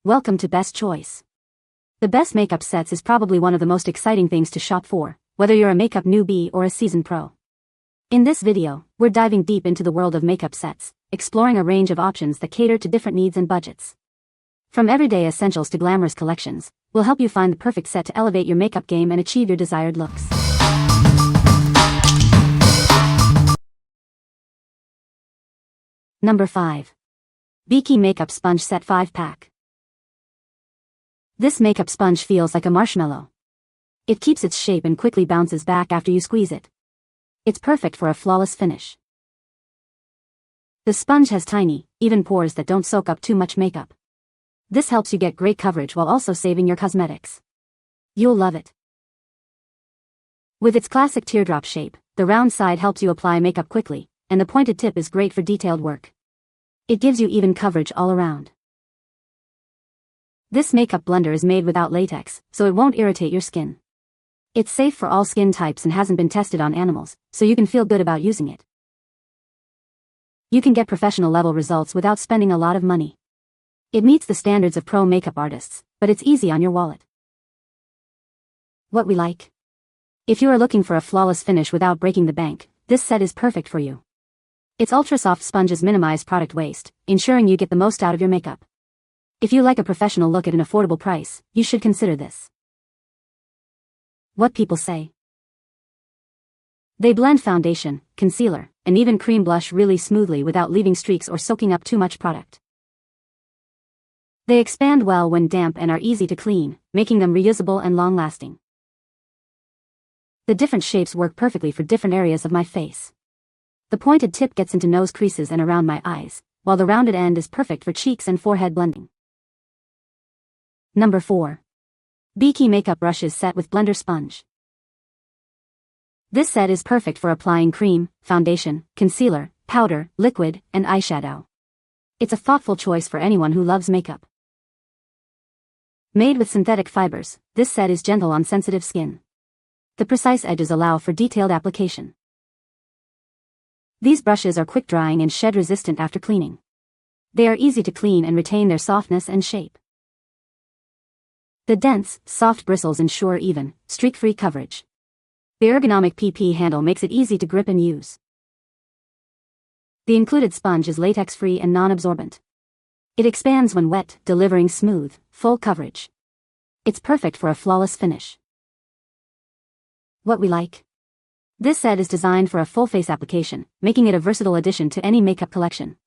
Welcome to Best Choice. The best makeup sets is probably one of the most exciting things to shop for, whether you're a makeup newbie or a seasoned pro. In this video, we're diving deep into the world of makeup sets, exploring a range of options that cater to different needs and budgets. From everyday essentials to glamorous collections, we'll help you find the perfect set to elevate your makeup game and achieve your desired looks. Number 5. BEAKEY Makeup Sponge Set 5-Pack. This makeup sponge feels like a marshmallow. It keeps its shape and quickly bounces back after you squeeze it. It's perfect for a flawless finish. The sponge has tiny, even pores that don't soak up too much makeup. This helps you get great coverage while also saving your cosmetics. You'll love it. With its classic teardrop shape, the round side helps you apply makeup quickly, and the pointed tip is great for detailed work. It gives you even coverage all around. This makeup blender is made without latex, so it won't irritate your skin. It's safe for all skin types and hasn't been tested on animals, so you can feel good about using it. You can get professional level results without spending a lot of money. It meets the standards of pro makeup artists, but it's easy on your wallet. What we like. If you are looking for a flawless finish without breaking the bank, this set is perfect for you. Its ultra-soft sponges minimize product waste, ensuring you get the most out of your makeup. If you like a professional look at an affordable price, you should consider this. What people say. They blend foundation, concealer, and even cream blush really smoothly without leaving streaks or soaking up too much product. They expand well when damp and are easy to clean, making them reusable and long-lasting. The different shapes work perfectly for different areas of my face. The pointed tip gets into nose creases and around my eyes, while the rounded end is perfect for cheeks and forehead blending. Number 4. BEAKEY Makeup Brushes Set with Blender Sponge. This set is perfect for applying cream, foundation, concealer, powder, liquid, and eyeshadow. It's a thoughtful choice for anyone who loves makeup. Made with synthetic fibers, this set is gentle on sensitive skin. The precise edges allow for detailed application. These brushes are quick-drying and shed-resistant after cleaning. They are easy to clean and retain their softness and shape. The dense, soft bristles ensure even, streak-free coverage. The ergonomic PP handle makes it easy to grip and use. The included sponge is latex-free and non-absorbent. It expands when wet, delivering smooth, full coverage. It's perfect for a flawless finish. What we like. This set is designed for a full-face application, making it a versatile addition to any makeup collection.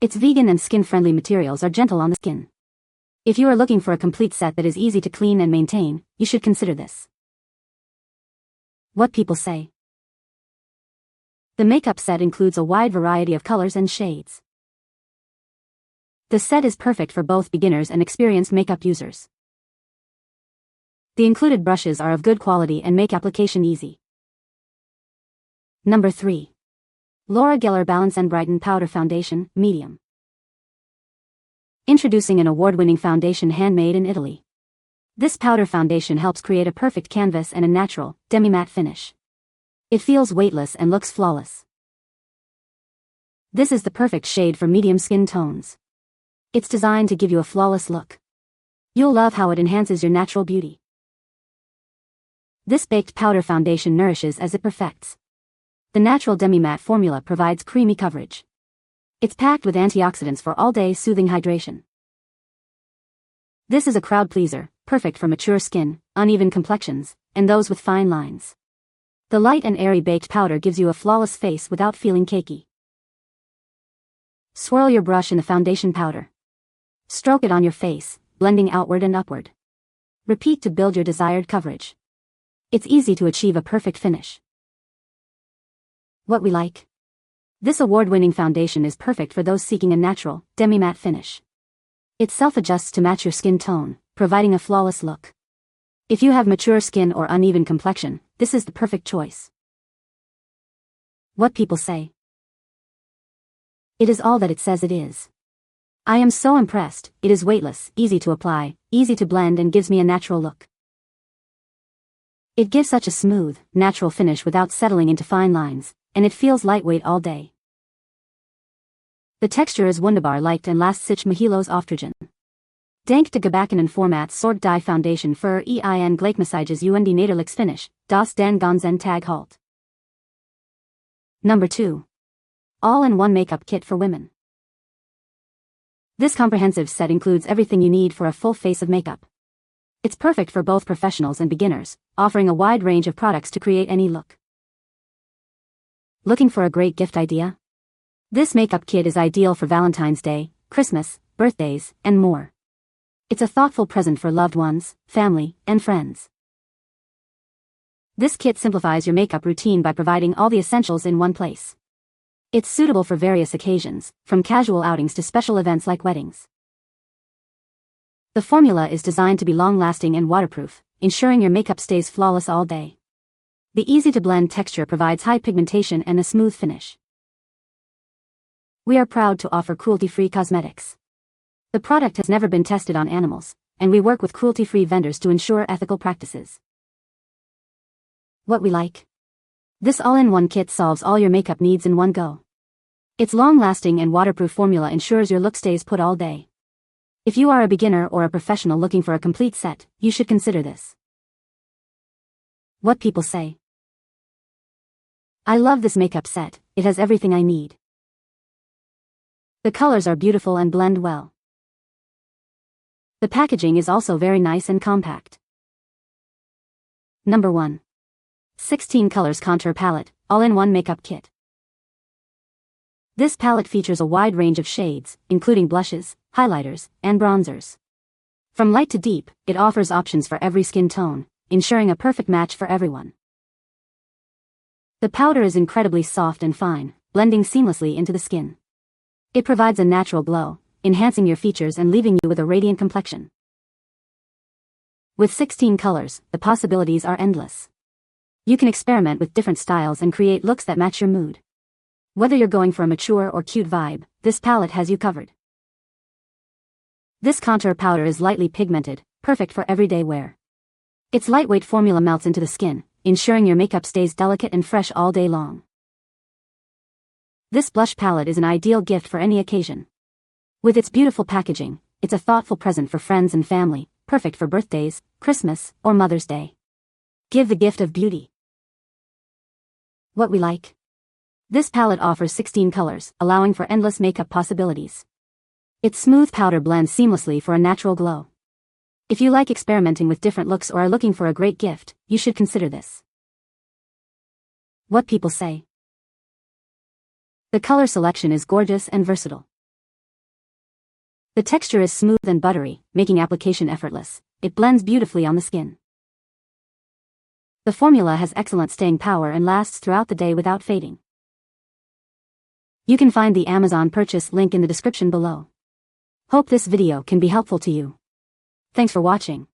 Its vegan and skin-friendly materials are gentle on the skin. If you are looking for a complete set that is easy to clean and maintain, you should consider this. What people say. The makeup set includes a wide variety of colors and shades. The set is perfect for both beginners and experienced makeup users. The included brushes are of good quality and make application easy. Number 3. Laura Geller Balance-n-Brighten Powder Foundation, Medium. Introducing an award-winning foundation handmade in Italy. This powder foundation helps create a perfect canvas and a natural, demi-matte finish. It feels weightless and looks flawless. This is the perfect shade for medium skin tones. It's designed to give you a flawless look. You'll love how it enhances your natural beauty. This baked powder foundation nourishes as it perfects. The natural demi-matte formula provides creamy coverage. It's packed with antioxidants for all-day soothing hydration. This is a crowd pleaser, perfect for mature skin, uneven complexions, and those with fine lines. The light and airy baked powder gives you a flawless face without feeling cakey. Swirl your brush in the foundation powder. Stroke it on your face, blending outward and upward. Repeat to build your desired coverage. It's easy to achieve a perfect finish. What we like. This award-winning foundation is perfect for those seeking a natural, demi-matte finish. It self-adjusts to match your skin tone, providing a flawless look. If you have mature skin or uneven complexion, this is the perfect choice. What people say. It is all that it says it is. I am so impressed. It is weightless, easy to apply, easy to blend, and gives me a natural look. It gives such a smooth, natural finish without settling into fine lines, and it feels lightweight all day. The texture is wunderbar light and lasts sich Mahilos Auftragen. Dank de gebakken format soort die foundation für ein gleichmäßiges und naturliches Finish, das den ganzen Tag halt. Number 2. All-in-one makeup kit for women. This comprehensive set includes everything you need for a full face of makeup. It's perfect for both professionals and beginners, offering a wide range of products to create any look. Looking for a great gift idea? This makeup kit is ideal for Valentine's Day, Christmas, birthdays, and more. It's a thoughtful present for loved ones, family, and friends. This kit simplifies your makeup routine by providing all the essentials in one place. It's suitable for various occasions, from casual outings to special events like weddings. The formula is designed to be long-lasting and waterproof, ensuring your makeup stays flawless all day. The easy-to-blend texture provides high pigmentation and a smooth finish. We are proud to offer cruelty-free cosmetics. The product has never been tested on animals, and we work with cruelty-free vendors to ensure ethical practices. What we like? This all-in-one kit solves all your makeup needs in one go. Its long-lasting and waterproof formula ensures your look stays put all day. If you are a beginner or a professional looking for a complete set, you should consider this. What people say. I love this makeup set, it has everything I need. The colors are beautiful and blend well. The packaging is also very nice and compact. Number 1. 16 Colors Contour Palette, All-in-One Makeup Kit. This palette features a wide range of shades, including blushes, highlighters, and bronzers. From light to deep, it offers options for every skin tone, ensuring a perfect match for everyone. The powder is incredibly soft and fine, blending seamlessly into the skin. It provides a natural glow, enhancing your features and leaving you with a radiant complexion. With 16 colors, the possibilities are endless. You can experiment with different styles and create looks that match your mood. Whether you're going for a mature or cute vibe, this palette has you covered. This contour powder is lightly pigmented, perfect for everyday wear. Its lightweight formula melts into the skin, ensuring your makeup stays delicate and fresh all day long. This blush palette is an ideal gift for any occasion. With its beautiful packaging, it's a thoughtful present for friends and family, perfect for birthdays, Christmas, or Mother's Day. Give the gift of beauty. What we like? This palette offers 16 colors, allowing for endless makeup possibilities. Its smooth powder blends seamlessly for a natural glow. If you like experimenting with different looks or are looking for a great gift, you should consider this. What people say. The color selection is gorgeous and versatile. The texture is smooth and buttery, making application effortless. It blends beautifully on the skin. The formula has excellent staying power and lasts throughout the day without fading. You can find the Amazon purchase link in the description below. Hope this video can be helpful to you. Thanks for watching.